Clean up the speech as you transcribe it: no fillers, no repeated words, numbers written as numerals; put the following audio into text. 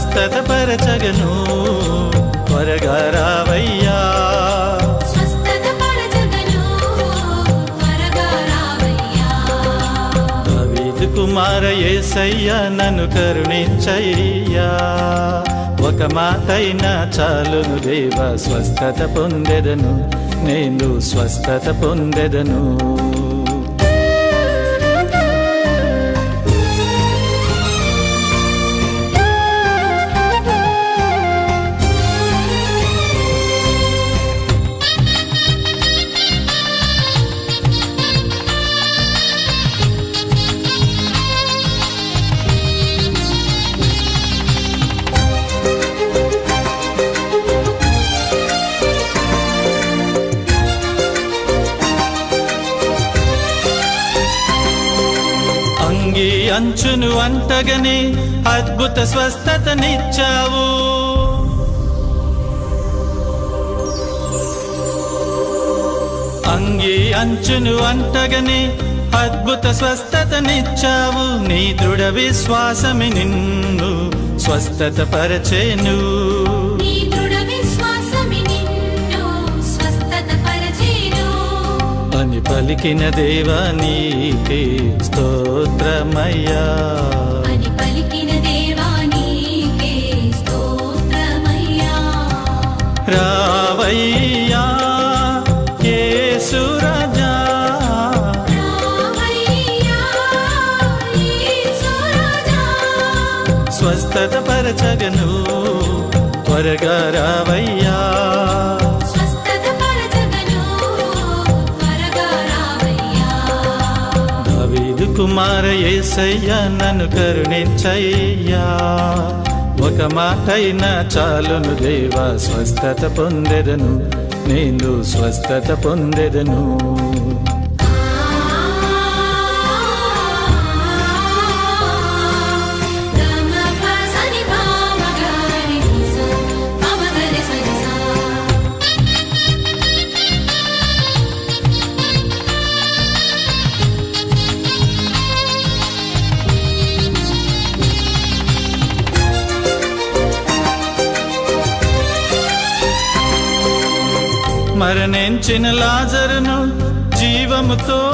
స్వస్థత పరచగను త్వరగా రావయ్యా. దావీదు కుమార యేసయ్యా నన్ను కరుణించయ్యా. ఒక మాటైనా చాలును దేవా, స్వస్థత పొందెదను నేను, స్వస్థత పొందెదను. అంగీ అంచును అంటగని అద్భుత స్వస్థతనిచ్చావు. అంగీ అంచును అంటగని అద్భుత స్వస్థతనిచ్చావు. నీ దృఢ విశ్వాసమి నిన్ను స్వస్థత పరచేను. అని పలికిన దేవా నీకే స్తోత్రమయ్యా. రావయ్యా యేసు రాజా, స్వస్థత పరచగను త్వరగా రావయ్యా. దావీదు కుమార యేసయ్యా నన్ను కరుణించయ్యా. ఒక మాటైనా చాలును దేవా, స్వస్థత పొందెదను నేను, స్వస్థత పొందెదను. మరణించిన లాజరును జీవముతో